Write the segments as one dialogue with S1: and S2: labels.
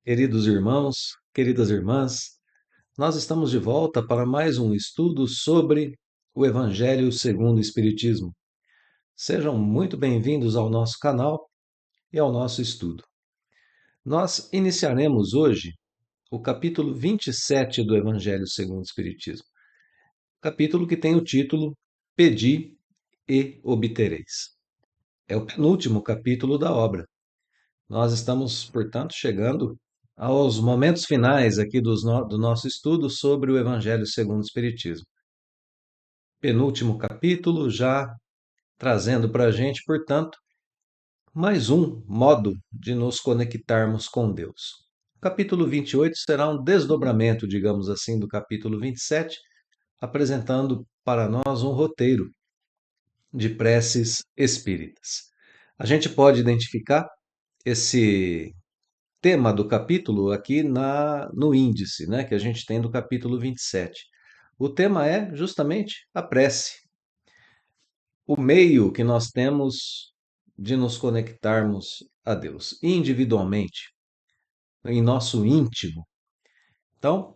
S1: Queridos irmãos, queridas irmãs, nós estamos de volta para mais um estudo sobre o Evangelho segundo o Espiritismo. Sejam muito bem-vindos ao nosso canal e ao nosso estudo. Nós iniciaremos hoje o capítulo 27 do Evangelho segundo o Espiritismo, capítulo que tem o título Pedi e obtereis. É o penúltimo capítulo da obra. Nós estamos, portanto, chegando aos momentos finais aqui do nosso estudo sobre o Evangelho segundo o Espiritismo. Penúltimo capítulo, já trazendo para a gente, portanto, mais um modo de nos conectarmos com Deus. O capítulo 28 será um desdobramento, digamos assim, do capítulo 27, apresentando para nós um roteiro de preces espíritas. A gente pode identificar esse tema do capítulo aqui no índice, né, que a gente tem do capítulo 27. O tema é justamente a prece, o meio que nós temos de nos conectarmos a Deus individualmente, em nosso íntimo. Então,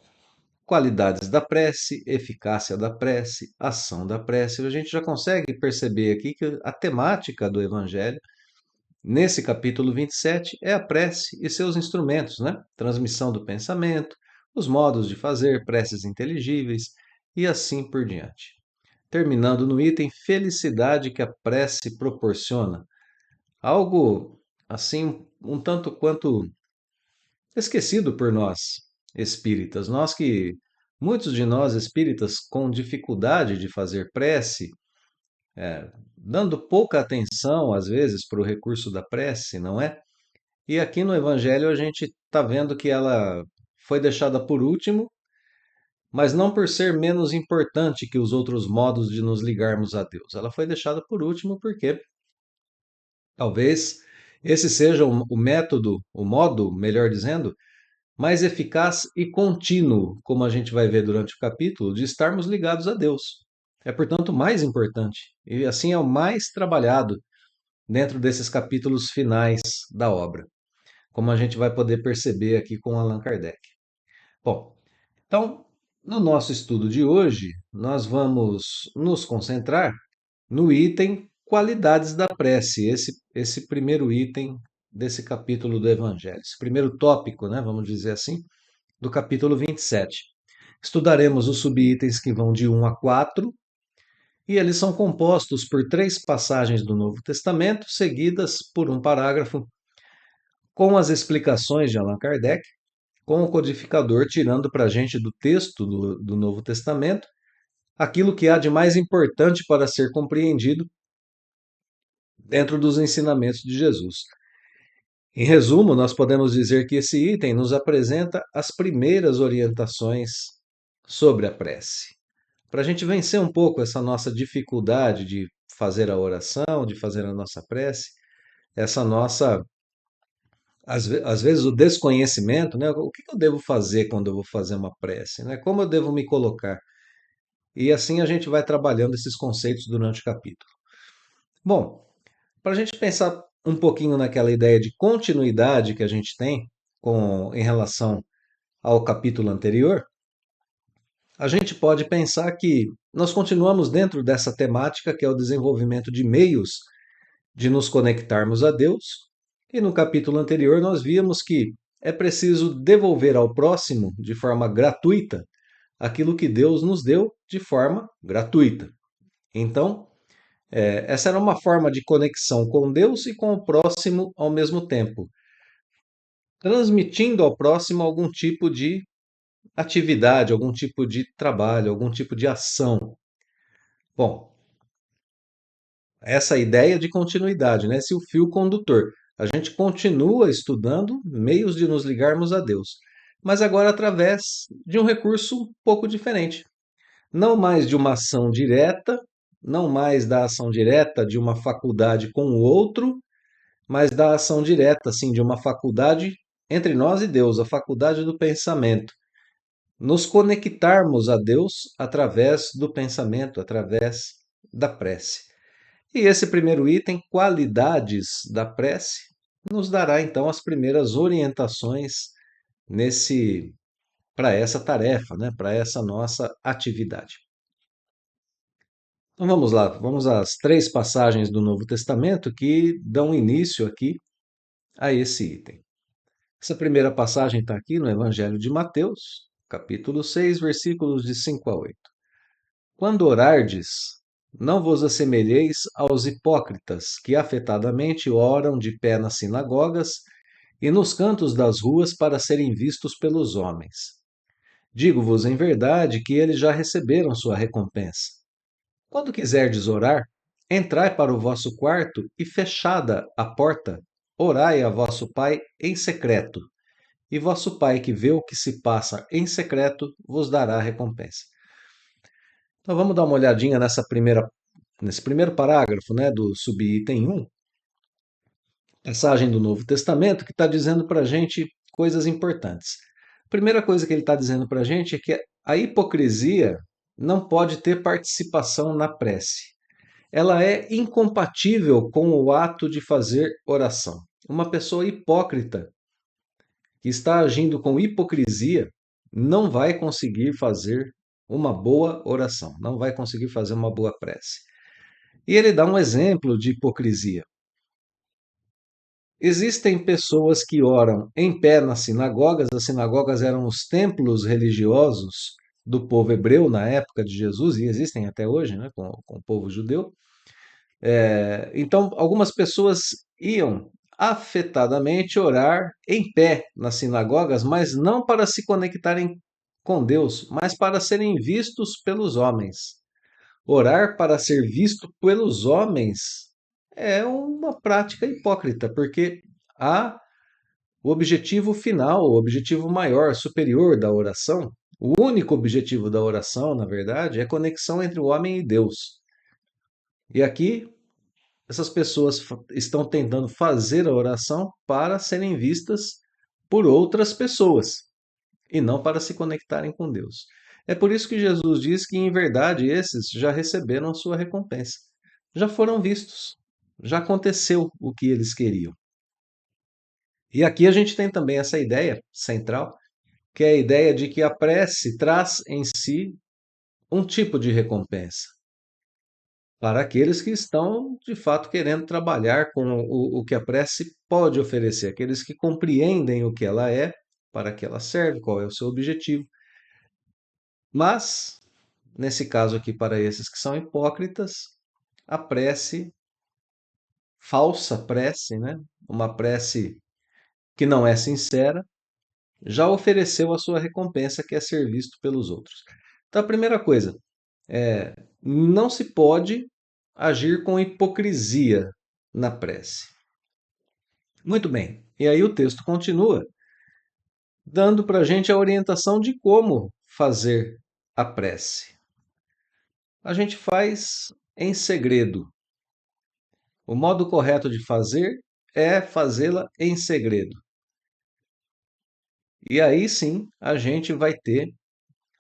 S1: qualidades da prece, eficácia da prece, ação da prece, a gente já consegue perceber aqui que a temática do Evangelho nesse capítulo 27 é a prece e seus instrumentos, né? Transmissão do pensamento, os modos de fazer preces inteligíveis e assim por diante. Terminando no item felicidade que a prece proporciona. Algo assim um tanto quanto esquecido por nós espíritas. Muitos de nós espíritas com dificuldade de fazer prece, dando pouca atenção às vezes para o recurso da prece, não é? E aqui no Evangelho a gente está vendo que ela foi deixada por último, mas não por ser menos importante que os outros modos de nos ligarmos a Deus. Ela foi deixada por último porque talvez esse seja o método, o modo, melhor dizendo, mais eficaz e contínuo, como a gente vai ver durante o capítulo, de estarmos ligados a Deus. É, portanto, mais importante. E assim é o mais trabalhado dentro desses capítulos finais da obra, como a gente vai poder perceber aqui com Allan Kardec. Bom, então, no nosso estudo de hoje, nós vamos nos concentrar no item qualidades da prece, esse primeiro item desse capítulo do Evangelho, esse primeiro tópico, né, vamos dizer assim, do capítulo 27. Estudaremos os subitens que vão de 1 a 4, e eles são compostos por 3 passagens do Novo Testamento, seguidas por um parágrafo com as explicações de Allan Kardec, com o codificador tirando para a gente do texto do Novo Testamento aquilo que há de mais importante para ser compreendido dentro dos ensinamentos de Jesus. Em resumo, nós podemos dizer que esse item nos apresenta as primeiras orientações sobre a prece. Para a gente vencer um pouco essa nossa dificuldade de fazer a oração, de fazer a nossa prece, essa nossa, às vezes, o desconhecimento, né? O que eu devo fazer quando eu vou fazer uma prece, né? Como eu devo me colocar? E assim a gente vai trabalhando esses conceitos durante o capítulo. Bom, para a gente pensar um pouquinho naquela ideia de continuidade que a gente tem em relação ao capítulo anterior, a gente pode pensar que nós continuamos dentro dessa temática que é o desenvolvimento de meios de nos conectarmos a Deus, e no capítulo anterior nós víamos que é preciso devolver ao próximo de forma gratuita aquilo que Deus nos deu de forma gratuita. Então, essa era uma forma de conexão com Deus e com o próximo ao mesmo tempo, transmitindo ao próximo algum tipo de atividade, algum tipo de trabalho, algum tipo de ação. Bom, essa ideia de continuidade, né? Esse é o fio condutor. A gente continua estudando meios de nos ligarmos a Deus, mas agora através de um recurso um pouco diferente. Não mais de uma ação direta, não mais da ação direta de uma faculdade com o outro, mas da ação direta, assim, de uma faculdade entre nós e Deus, a faculdade do pensamento. Nos conectarmos a Deus através do pensamento, através da prece. E esse primeiro item, qualidades da prece, nos dará então as primeiras orientações nesse para essa tarefa, né? Para essa nossa atividade. Então vamos lá, vamos às 3 passagens do Novo Testamento que dão início aqui a esse item. Essa primeira passagem está aqui no Evangelho de Mateus, capítulo 6, versículos de 5 a 8. Quando orardes, não vos assemelheis aos hipócritas, que afetadamente oram de pé nas sinagogas e nos cantos das ruas para serem vistos pelos homens. Digo-vos em verdade que eles já receberam sua recompensa. Quando quiserdes orar, entrai para o vosso quarto e, fechada a porta, orai a vosso Pai em secreto, e vosso Pai que vê o que se passa em secreto vos dará a recompensa. Então vamos dar uma olhadinha nesse primeiro parágrafo, né, do subitem 1, passagem do Novo Testamento, que está dizendo para a gente coisas importantes. A primeira coisa que ele está dizendo para a gente é que a hipocrisia não pode ter participação na prece. Ela é incompatível com o ato de fazer oração. Uma pessoa hipócrita que está agindo com hipocrisia não vai conseguir fazer uma boa oração, não vai conseguir fazer uma boa prece. E ele dá um exemplo de hipocrisia. Existem pessoas que oram em pé nas sinagogas, as sinagogas eram os templos religiosos do povo hebreu na época de Jesus, e existem até hoje, né, com o povo judeu. Então, algumas pessoas iam afetadamente orar em pé nas sinagogas, mas não para se conectarem com Deus, mas para serem vistos pelos homens. Orar para ser visto pelos homens é uma prática hipócrita, porque há o objetivo final, o objetivo maior, superior da oração. O único objetivo da oração, na verdade, é a conexão entre o homem e Deus. E aqui essas pessoas estão tentando fazer a oração para serem vistas por outras pessoas e não para se conectarem com Deus. É por isso que Jesus diz que, em verdade, esses já receberam a sua recompensa. Já foram vistos. Já aconteceu o que eles queriam. E aqui a gente tem também essa ideia central, que é a ideia de que a prece traz em si um tipo de recompensa para aqueles que estão, de fato, querendo trabalhar com o que a prece pode oferecer, aqueles que compreendem o que ela é, para que ela serve, qual é o seu objetivo. Mas, nesse caso aqui, para esses que são hipócritas, a prece, falsa prece, né? Uma prece que não é sincera, já ofereceu a sua recompensa, que é ser visto pelos outros. Então, a primeira coisa é: não se pode agir com hipocrisia na prece. Muito bem. E aí o texto continua dando para a gente a orientação de como fazer a prece. A gente faz em segredo. O modo correto de fazer é fazê-la em segredo. E aí sim a gente vai ter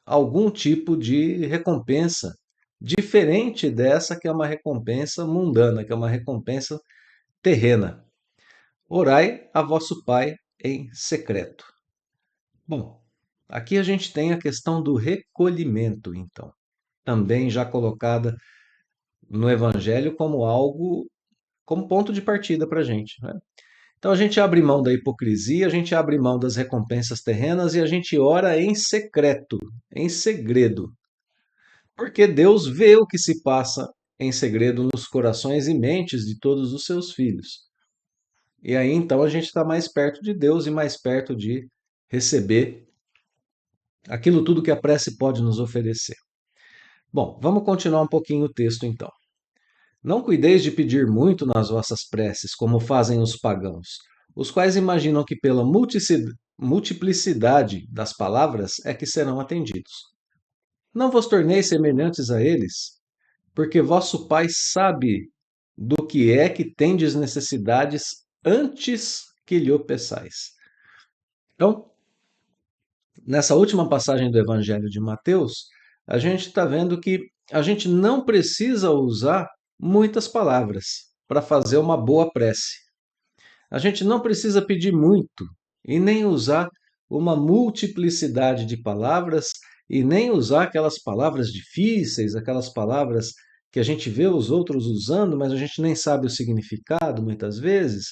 S1: algum tipo de recompensa diferente dessa que é uma recompensa mundana, que é uma recompensa terrena. Orai a vosso Pai em secreto. Bom, aqui a gente tem a questão do recolhimento, então, também já colocada no Evangelho como algo, como ponto de partida para a gente, né? Então a gente abre mão da hipocrisia, a gente abre mão das recompensas terrenas e a gente ora em secreto, em segredo. Porque Deus vê o que se passa em segredo nos corações e mentes de todos os seus filhos. E aí então a gente está mais perto de Deus e mais perto de receber aquilo tudo que a prece pode nos oferecer. Bom, vamos continuar um pouquinho o texto então. Não cuideis de pedir muito nas vossas preces, como fazem os pagãos, os quais imaginam que pela multiplicidade das palavras é que serão atendidos. Não vos torneis semelhantes a eles, porque vosso Pai sabe do que é que tendes necessidades antes que lhe o peçais. Então, nessa última passagem do Evangelho de Mateus, a gente está vendo que a gente não precisa usar muitas palavras para fazer uma boa prece. A gente não precisa pedir muito e nem usar uma multiplicidade de palavras e nem usar aquelas palavras difíceis, aquelas palavras que a gente vê os outros usando, mas a gente nem sabe o significado muitas vezes.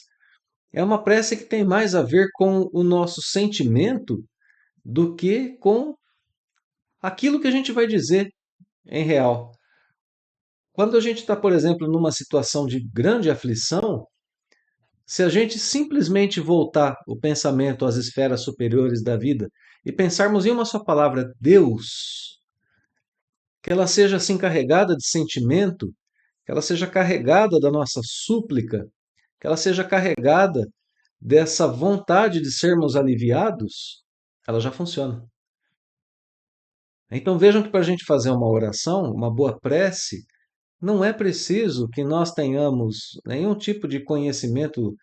S1: É uma prece que tem mais a ver com o nosso sentimento do que com aquilo que a gente vai dizer em real. Quando a gente está, por exemplo, numa situação de grande aflição, se a gente simplesmente voltar o pensamento às esferas superiores da vida e pensarmos em uma só palavra, Deus, que ela seja assim carregada de sentimento, que ela seja carregada da nossa súplica, que ela seja carregada dessa vontade de sermos aliviados, ela já funciona. Então vejam que para a gente fazer uma oração, uma boa prece, não é preciso que nós tenhamos nenhum tipo de conhecimento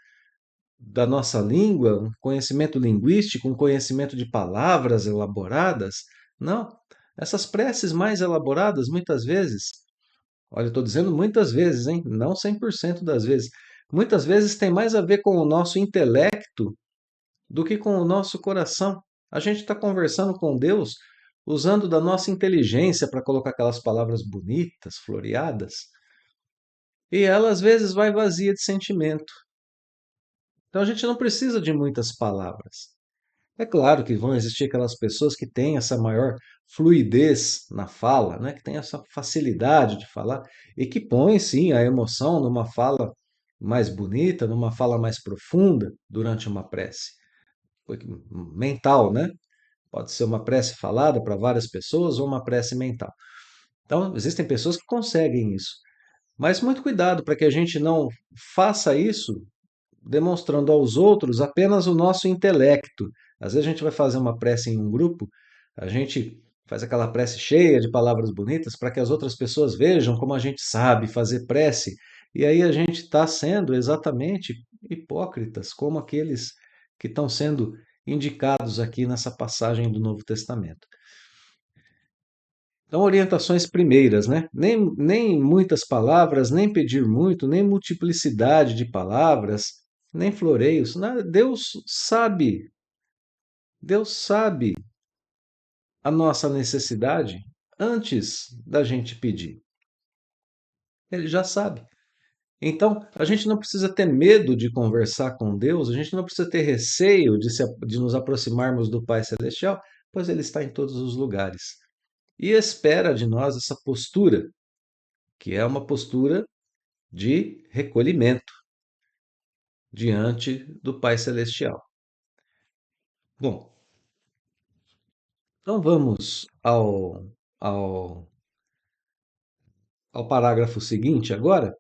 S1: da nossa língua, um conhecimento linguístico, um conhecimento de palavras elaboradas. Não. Essas preces mais elaboradas, muitas vezes, olha, eu estou dizendo muitas vezes, hein? Não 100% das vezes. Muitas vezes tem mais a ver com o nosso intelecto do que com o nosso coração. A gente está conversando com Deus usando da nossa inteligência para colocar aquelas palavras bonitas, floreadas, e ela às vezes vai vazia de sentimento. Então a gente não precisa de muitas palavras. É claro que vão existir aquelas pessoas que têm essa maior fluidez na fala, né? Que têm essa facilidade de falar e que põem sim a emoção numa fala mais bonita, numa fala mais profunda durante uma prece. Mental, né? Pode ser uma prece falada para várias pessoas ou uma prece mental. Então, existem pessoas que conseguem isso. Mas muito cuidado para que a gente não faça isso demonstrando aos outros apenas o nosso intelecto. Às vezes a gente vai fazer uma prece em um grupo, a gente faz aquela prece cheia de palavras bonitas para que as outras pessoas vejam como a gente sabe fazer prece. E aí a gente está sendo exatamente hipócritas, como aqueles que estão sendo indicados aqui nessa passagem do Novo Testamento. Então, orientações primeiras, né? Nem muitas palavras, nem pedir muito, nem multiplicidade de palavras, nem floreios. Nada. Deus sabe a nossa necessidade antes da gente pedir. Ele já sabe. Então, a gente não precisa ter medo de conversar com Deus, a gente não precisa ter receio de nos aproximarmos do Pai Celestial, pois Ele está em todos os lugares. E espera de nós essa postura, que é uma postura de recolhimento diante do Pai Celestial. Bom, então vamos ao, ao parágrafo seguinte agora,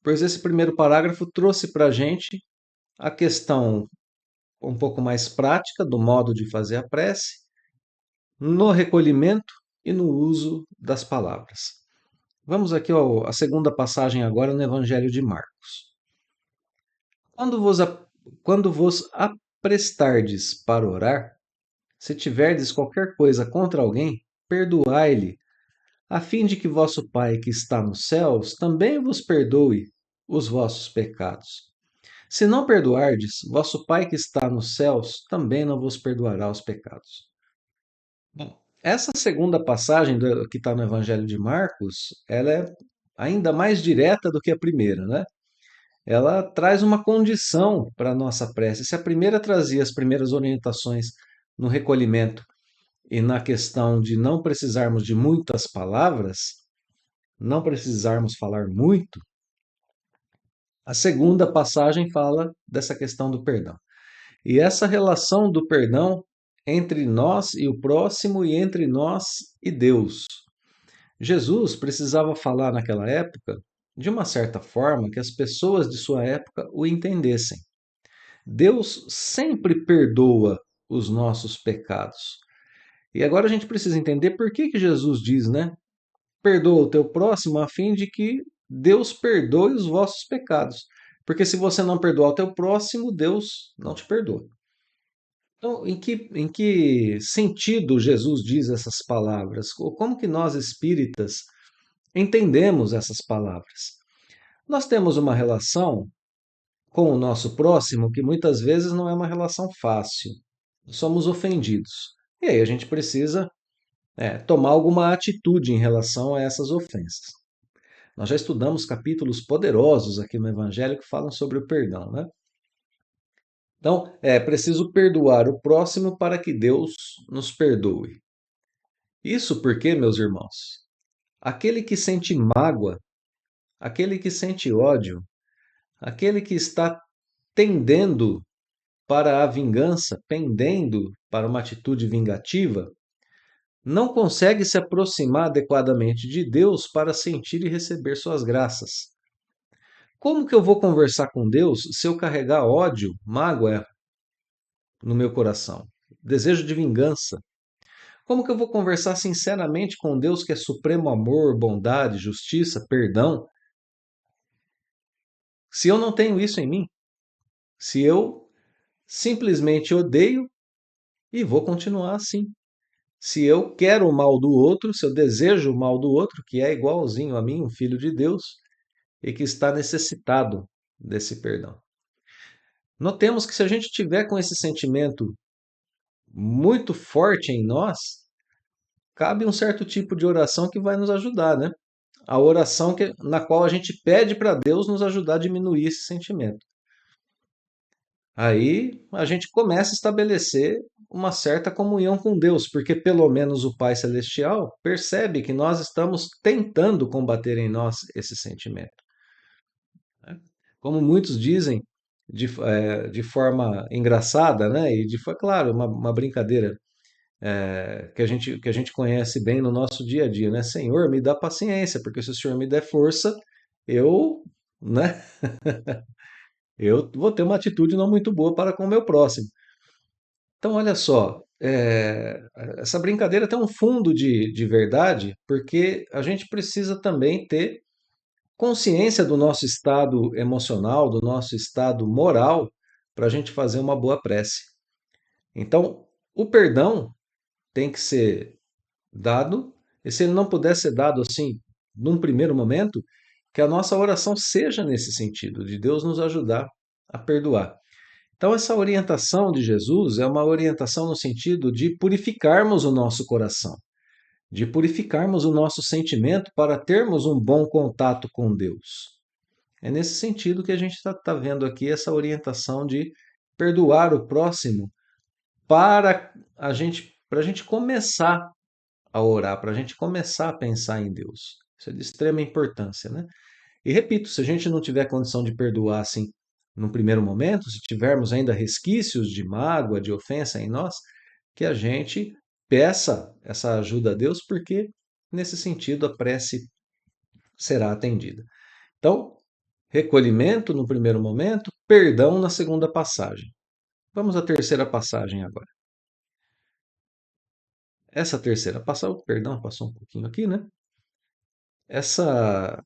S1: pois esse primeiro parágrafo trouxe para a gente a questão um pouco mais prática do modo de fazer a prece, no recolhimento e no uso das palavras. Vamos aqui à segunda passagem agora no Evangelho de Marcos. Quando vos, quando vos aprestardes para orar, se tiverdes qualquer coisa contra alguém, perdoai-lhe, a fim de que vosso Pai que está nos céus também vos perdoe os vossos pecados. Se não perdoardes, vosso Pai que está nos céus também não vos perdoará os pecados. Bom, essa segunda passagem que está no Evangelho de Marcos, ela é ainda mais direta do que a primeira, né? Ela traz uma condição para a nossa prece. Se a primeira trazia as primeiras orientações no recolhimento e na questão de não precisarmos de muitas palavras, não precisarmos falar muito, a segunda passagem fala dessa questão do perdão. E essa relação do perdão entre nós e o próximo e entre nós e Deus. Jesus precisava falar naquela época de uma certa forma que as pessoas de sua época o entendessem. Deus sempre perdoa os nossos pecados. E agora a gente precisa entender por que Jesus diz, né? Perdoa o teu próximo a fim de que Deus perdoe os vossos pecados. Porque se você não perdoar o teu próximo, Deus não te perdoa. Então, em que sentido Jesus diz essas palavras? Como que nós espíritas entendemos essas palavras? Nós temos uma relação com o nosso próximo que muitas vezes não é uma relação fácil. Somos ofendidos. E aí a gente precisa tomar alguma atitude em relação a essas ofensas. Nós já estudamos capítulos poderosos aqui no Evangelho que falam sobre o perdão, né? Então, é preciso perdoar o próximo para que Deus nos perdoe. Isso porque, meus irmãos, aquele que sente mágoa, aquele que sente ódio, aquele que está tendendo para a vingança, pendendo para uma atitude vingativa, não consegue se aproximar adequadamente de Deus para sentir e receber suas graças. Como que eu vou conversar com Deus se eu carregar ódio, mágoa no meu coração? Desejo de vingança. Como que eu vou conversar sinceramente com Deus que é supremo amor, bondade, justiça, perdão, se eu não tenho isso em mim? Se eu simplesmente odeio e vou continuar assim. Se eu quero o mal do outro, se eu desejo o mal do outro, que é igualzinho a mim, um filho de Deus, e que está necessitado desse perdão. Notemos que se a gente tiver com esse sentimento muito forte em nós, cabe um certo tipo de oração que vai nos ajudar, né? A oração na qual a gente pede para Deus nos ajudar a diminuir esse sentimento. Aí a gente começa a estabelecer uma certa comunhão com Deus, porque pelo menos o Pai Celestial percebe que nós estamos tentando combater em nós esse sentimento. Como muitos dizem de forma engraçada, né? Claro, uma brincadeira que a gente conhece bem no nosso dia a dia, né? Senhor, me dá paciência, porque se o Senhor me der força, eu, né? Eu vou ter uma atitude não muito boa para com o meu próximo. Então, olha só, essa brincadeira tem um fundo de verdade, porque a gente precisa também ter consciência do nosso estado emocional, do nosso estado moral, para a gente fazer uma boa prece. Então, o perdão tem que ser dado, e se ele não puder ser dado assim, num primeiro momento, que a nossa oração seja nesse sentido, de Deus nos ajudar a perdoar. Então, essa orientação de Jesus é uma orientação no sentido de purificarmos o nosso coração, de purificarmos o nosso sentimento para termos um bom contato com Deus. É nesse sentido que a gente está vendo aqui essa orientação de perdoar o próximo para a gente começar a orar, para a gente começar a pensar em Deus. Isso é de extrema importância, né? E repito, se a gente não tiver condição de perdoar assim num primeiro momento, se tivermos ainda resquícios de mágoa, de ofensa em nós, que a gente peça essa ajuda a Deus, porque nesse sentido a prece será atendida. Então, recolhimento no primeiro momento, perdão na segunda passagem. Vamos à terceira passagem agora. Essa terceira passagem, perdão, passou um pouquinho aqui, né? Essa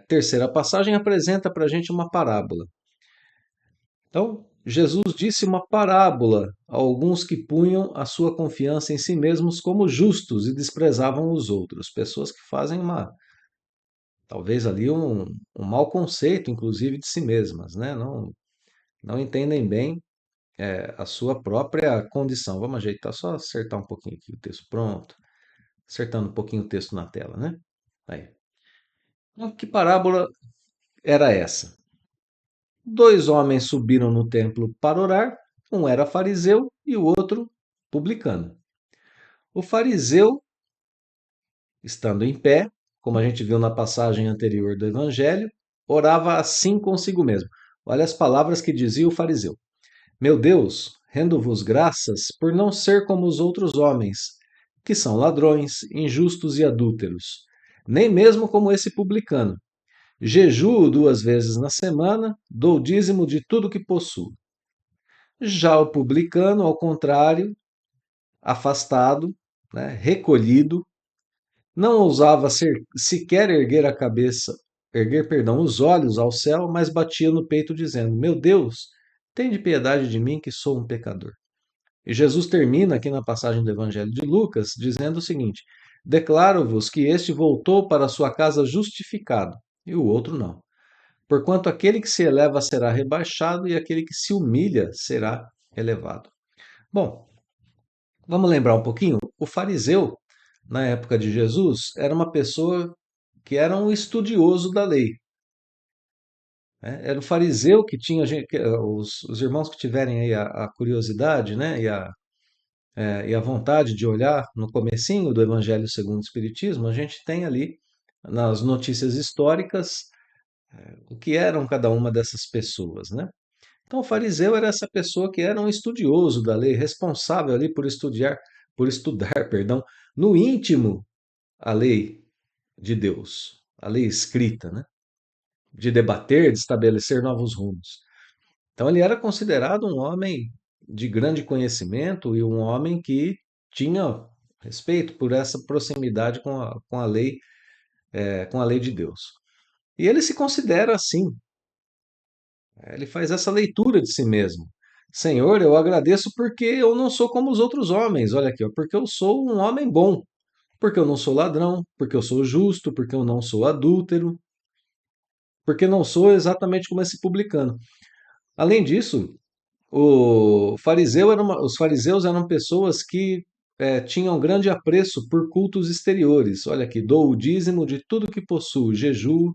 S1: terceira passagem apresenta para a gente uma parábola. Então, Jesus disse uma parábola a alguns que punham a sua confiança em si mesmos como justos e desprezavam os outros. Pessoas que fazem talvez ali um mau conceito, inclusive, de si mesmas, né? Não entendem bem a sua própria condição. Vamos ajeitar, só acertar um pouquinho aqui o texto. Pronto. Acertando um pouquinho o texto na tela, né? Aí. Então, que parábola era essa? Dois homens subiram no templo para orar, um era fariseu e o outro publicano. O fariseu, estando em pé, como a gente viu na passagem anterior do Evangelho, orava assim consigo mesmo. Olha as palavras que dizia o fariseu: Meu Deus, rendo-vos graças por não ser como os outros homens, que são ladrões, injustos e adúlteros, nem mesmo como esse publicano. Jejuo 2 vezes na semana, dou dízimo de tudo que possuo. Já o publicano, ao contrário, afastado, né, recolhido, não ousava sequer erguer a cabeça, perdão, os olhos ao céu, mas batia no peito dizendo: Meu Deus, tende piedade de mim que sou um pecador. E Jesus termina aqui na passagem do Evangelho de Lucas dizendo o seguinte: Declaro-vos que este voltou para sua casa justificado e o outro não. Porquanto aquele que se eleva será rebaixado e aquele que se humilha será elevado. Bom, vamos lembrar um pouquinho? O fariseu, na época de Jesus, era uma pessoa que era um estudioso da lei. Né? Era o fariseu que tinha, os irmãos que tiverem aí a curiosidade, né, e a vontade de olhar no comecinho do Evangelho segundo o Espiritismo, a gente tem ali nas notícias históricas o que eram cada uma dessas pessoas, né? Então, o fariseu era essa pessoa que era um estudioso da lei, responsável ali por estudar, perdão, no íntimo a lei de Deus, a lei escrita, né? De debater, de estabelecer novos rumos. Então, ele era considerado um homem de grande conhecimento e um homem que tinha respeito por essa proximidade com a lei de Deus. E ele se considera assim, ele faz essa leitura de si mesmo. Senhor, eu agradeço porque eu não sou como os outros homens. Olha aqui, ó, porque eu sou um homem bom, porque eu não sou ladrão, porque eu sou justo, porque eu não sou adúltero, porque não sou exatamente como esse publicano. Além disso, os fariseus eram pessoas que tinham grande apreço por cultos exteriores. Olha aqui, dou o dízimo de tudo que possuo, jejuo.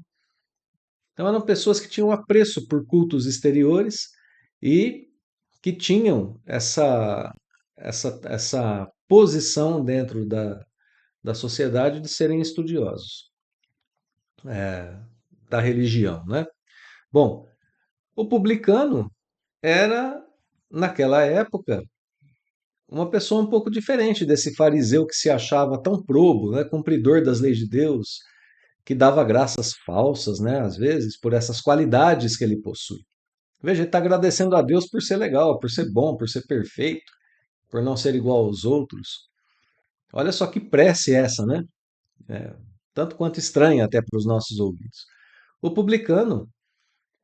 S1: Então eram pessoas que tinham apreço por cultos exteriores e que tinham essa posição dentro da sociedade de serem estudiosos da religião, né? Bom, o publicano era, naquela época, uma pessoa um pouco diferente desse fariseu que se achava tão probo, né, cumpridor das leis de Deus, que dava graças falsas, né, às vezes, por essas qualidades que ele possui. Veja, ele está agradecendo a Deus por ser legal, por ser bom, por ser perfeito, por não ser igual aos outros. Olha só que prece essa, né? É, tanto quanto estranha até para os nossos ouvidos. O publicano,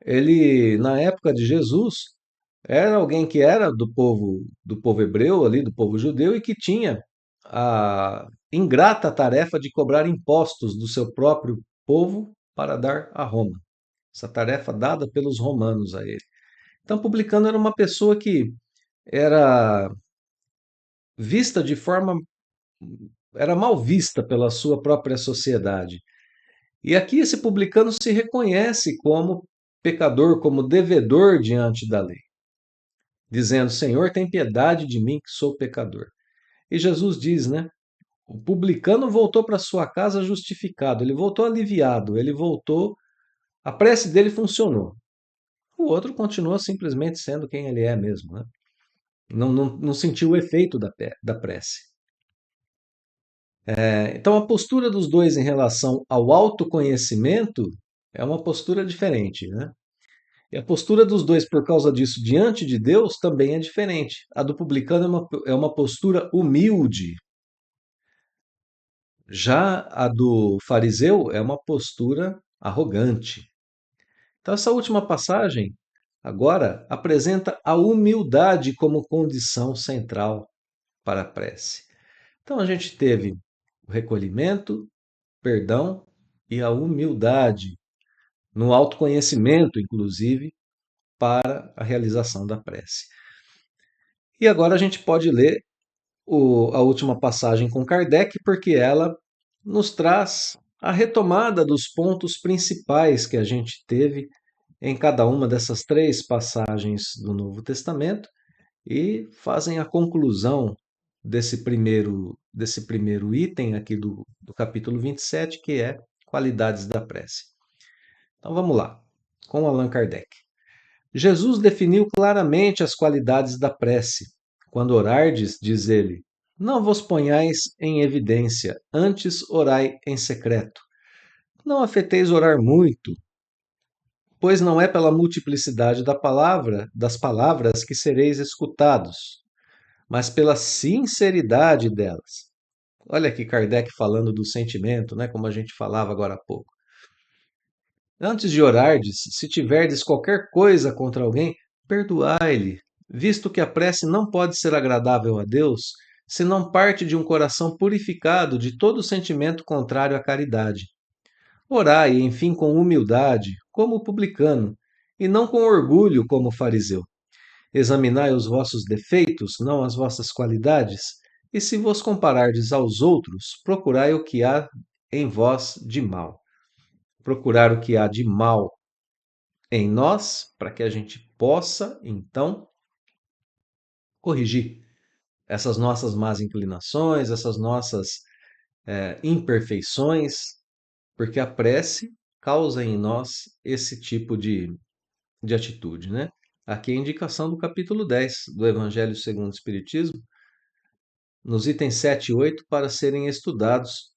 S1: ele, na época de Jesus, era alguém que era do povo hebreu ali, do povo judeu e que tinha a ingrata tarefa de cobrar impostos do seu próprio povo para dar a Roma. Essa tarefa dada pelos romanos a ele. Então, publicano era uma pessoa que era vista de forma era mal vista pela sua própria sociedade. E aqui esse publicano se reconhece como pecador, como devedor diante da lei, dizendo: Senhor, tem piedade de mim que sou pecador. E Jesus diz, né? O publicano voltou para sua casa justificado, ele voltou aliviado, ele voltou, a prece dele funcionou. O outro continua simplesmente sendo quem ele é mesmo, né? Não sentiu o efeito da prece. Então, a postura dos dois em relação ao autoconhecimento é uma postura diferente, né? E a postura dos dois, por causa disso, diante de Deus, também é diferente. A do publicano é uma postura humilde. Já a do fariseu é uma postura arrogante. Então, essa última passagem, agora, apresenta a humildade como condição central para a prece. Então, a gente teve o recolhimento, perdão e a humildade, no autoconhecimento, inclusive, para a realização da prece. E agora a gente pode ler a última passagem com Kardec, porque ela nos traz a retomada dos pontos principais que a gente teve em cada uma dessas três passagens do Novo Testamento e fazem a conclusão desse primeiro item aqui do capítulo 27, que é qualidades da prece. Então vamos lá, com Allan Kardec. Jesus definiu claramente as qualidades da prece. Quando orardes, diz ele, não vos ponhais em evidência, antes orai em secreto. Não afeteis orar muito, pois não é pela multiplicidade das palavras que sereis escutados, mas pela sinceridade delas. Olha aqui Kardec falando do sentimento, né, como a gente falava agora há pouco. Antes de orardes, se tiverdes qualquer coisa contra alguém, perdoai-lhe, visto que a prece não pode ser agradável a Deus se não parte de um coração purificado de todo sentimento contrário à caridade. Orai, enfim, com humildade, como o publicano, e não com orgulho, como o fariseu. Examinai os vossos defeitos, não as vossas qualidades, e se vos comparardes aos outros, procurai o que há em vós de mal. Procurar o que há de mal em nós, para que a gente possa, então, corrigir essas nossas más inclinações, essas nossas imperfeições, porque a prece causa em nós esse tipo de atitude, né? Aqui é a indicação do capítulo 10 do Evangelho segundo o Espiritismo, nos itens 7 e 8, para serem estudados,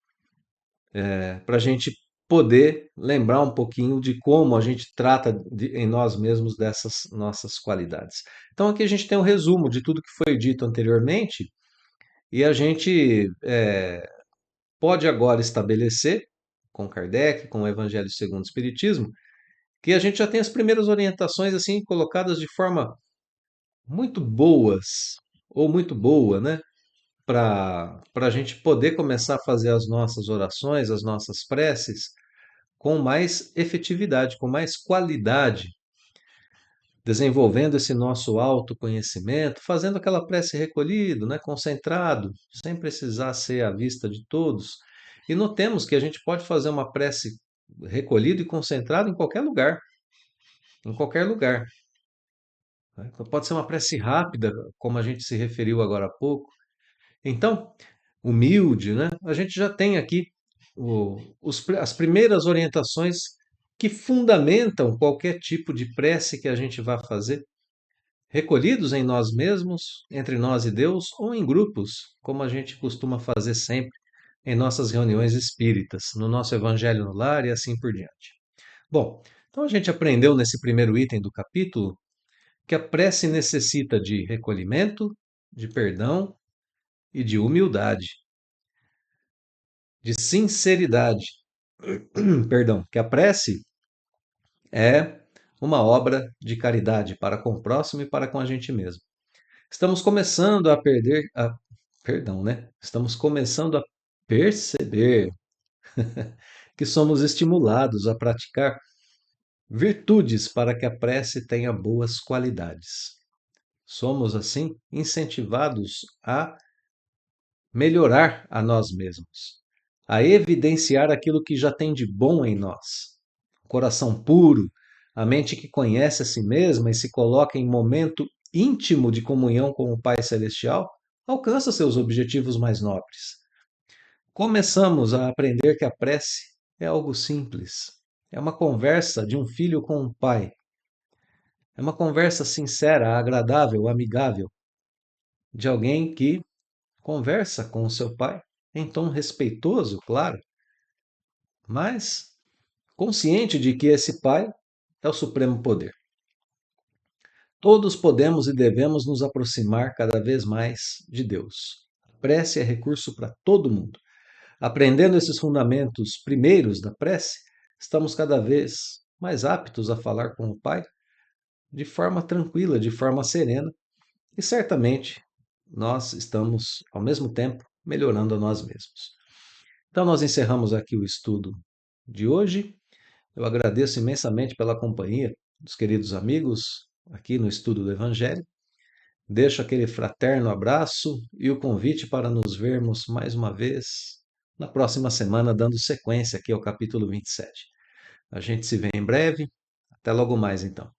S1: para a gente poder lembrar um pouquinho de como a gente trata em nós mesmos dessas nossas qualidades. Então, aqui a gente tem um resumo de tudo que foi dito anteriormente e a gente pode agora estabelecer, com Kardec, com o Evangelho segundo o Espiritismo, que a gente já tem as primeiras orientações assim colocadas de forma muito boas ou muito boa, né? Para a gente poder começar a fazer as nossas orações, as nossas preces com mais efetividade, com mais qualidade, desenvolvendo esse nosso autoconhecimento, fazendo aquela prece recolhido, né, concentrado, sem precisar ser à vista de todos. E notemos que a gente pode fazer uma prece recolhida e concentrada em qualquer lugar, em qualquer lugar. Pode ser uma prece rápida, como a gente se referiu agora há pouco. Então, humilde, né? A gente já tem aqui as primeiras orientações que fundamentam qualquer tipo de prece que a gente vá fazer, recolhidos em nós mesmos, entre nós e Deus, ou em grupos, como a gente costuma fazer sempre em nossas reuniões espíritas, no nosso Evangelho no Lar e assim por diante. Bom, então a gente aprendeu nesse primeiro item do capítulo que a prece necessita de recolhimento, de perdão e de humildade, de sinceridade. Perdão, que a prece é uma obra de caridade para com o próximo e para com a gente mesmo. Estamos começando a perdão, né? Estamos começando a perceber que somos estimulados a praticar virtudes para que a prece tenha boas qualidades. Somos assim incentivados a melhorar a nós mesmos, a evidenciar aquilo que já tem de bom em nós. Coração puro, a mente que conhece a si mesma e se coloca em momento íntimo de comunhão com o Pai Celestial, alcança seus objetivos mais nobres. Começamos a aprender que a prece é algo simples. É uma conversa de um filho com um pai. É uma conversa sincera, agradável, amigável, de alguém que conversa com o seu pai em tom respeitoso, claro, mas consciente de que esse pai é o supremo poder. Todos podemos e devemos nos aproximar cada vez mais de Deus. A prece é recurso para todo mundo. Aprendendo esses fundamentos primeiros da prece, estamos cada vez mais aptos a falar com o Pai de forma tranquila, de forma serena, e certamente nós estamos, ao mesmo tempo, melhorando a nós mesmos. Então, nós encerramos aqui o estudo de hoje. Eu agradeço imensamente pela companhia dos queridos amigos aqui no estudo do Evangelho. Deixo aquele fraterno abraço e o convite para nos vermos mais uma vez na próxima semana, dando sequência aqui ao capítulo 27. A gente se vê em breve. Até logo mais, então.